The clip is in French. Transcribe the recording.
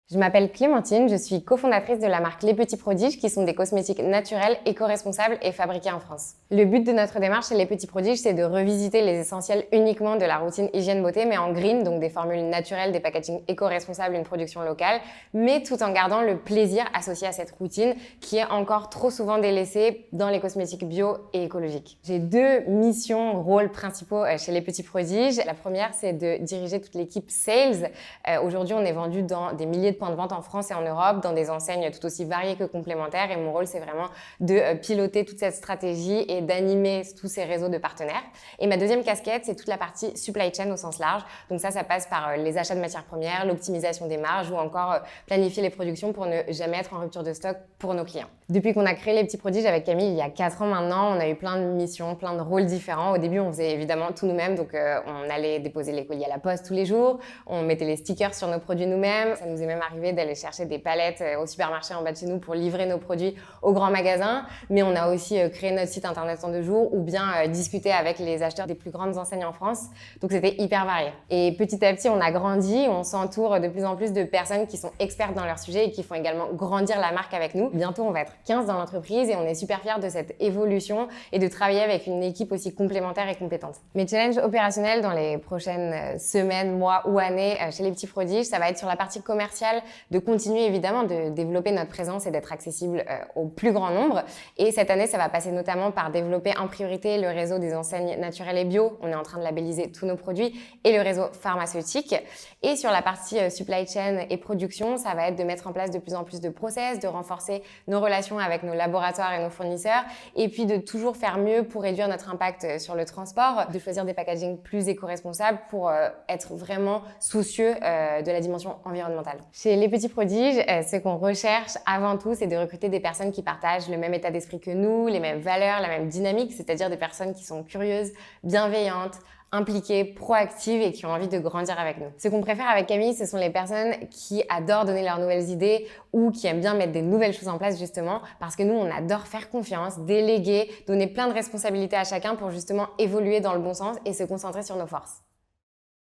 Je m'appelle Clémentine, je suis cofondatrice de la marque Les Petits Prodiges qui sont des cosmétiques naturels, éco-responsables et fabriqués en France. Le but de notre démarche chez Les Petits Prodiges, c'est de revisiter les essentiels uniquement de la routine hygiène beauté, mais en green, donc des formules naturelles, des packaging éco-responsables, une production locale, mais tout en gardant le plaisir associé à cette routine qui est encore trop souvent délaissée dans les cosmétiques bio et écologiques. J'ai deux missions, rôles principaux chez Les Petits Prodiges. La première, c'est de diriger toute l'équipe sales. Aujourd'hui, on est vendu dans des milliers de points de vente en France et en Europe, dans des enseignes tout aussi variées que complémentaires. Et mon rôle, c'est vraiment de piloter toute cette stratégie et d'animer tous ces réseaux de partenaires. Et ma deuxième casquette, c'est toute la partie supply chain au sens large. Donc ça passe par les achats de matières premières, l'optimisation des marges ou encore planifier les productions pour ne jamais être en rupture de stock pour nos clients. Depuis qu'on a créé Les Petits Prodiges avec Camille il y a 4 ans maintenant, on a eu plein de missions, plein de rôles différents. Au début, on faisait évidemment tout nous-mêmes. Donc on allait déposer les colis à la poste tous les jours. On mettait les stickers sur nos produits nous-mêmes. Ça nous est même arrivé d'aller chercher des palettes au supermarché en bas de chez nous pour livrer nos produits aux grands magasins. Mais on a aussi créé notre site internet en 2 jours ou bien discuté avec les acheteurs des plus grandes enseignes en France. Donc c'était hyper varié. Et petit à petit, on a grandi. On s'entoure de plus en plus de personnes qui sont expertes dans leur sujet et qui font également grandir la marque avec nous. Bientôt, on va être 15 dans l'entreprise et on est super fiers de cette évolution et de travailler avec une équipe aussi complémentaire et compétente. Mes challenges opérationnels dans les prochaines semaines, mois ou années chez Les Petits Prodiges, ça va être sur la partie commerciale, de continuer évidemment de développer notre présence et d'être accessible au plus grand nombre. Et cette année, ça va passer notamment par développer en priorité le réseau des enseignes naturelles et bio. On est en train de labelliser tous nos produits et le réseau pharmaceutique. Et sur la partie supply chain et production, ça va être de mettre en place de plus en plus de process, de renforcer nos relations avec nos laboratoires et nos fournisseurs et puis de toujours faire mieux pour réduire notre impact sur le transport, de choisir des packagings plus éco-responsables pour être vraiment soucieux de la dimension environnementale. Chez Les Petits Prodiges, ce qu'on recherche avant tout, c'est de recruter des personnes qui partagent le même état d'esprit que nous, les mêmes valeurs, la même dynamique, c'est-à-dire des personnes qui sont curieuses, bienveillantes, impliquées, proactives et qui ont envie de grandir avec nous. Ce qu'on préfère avec Camille, ce sont les personnes qui adorent donner leurs nouvelles idées ou qui aiment bien mettre des nouvelles choses en place justement parce que nous, on adore faire confiance, déléguer, donner plein de responsabilités à chacun pour justement évoluer dans le bon sens et se concentrer sur nos forces.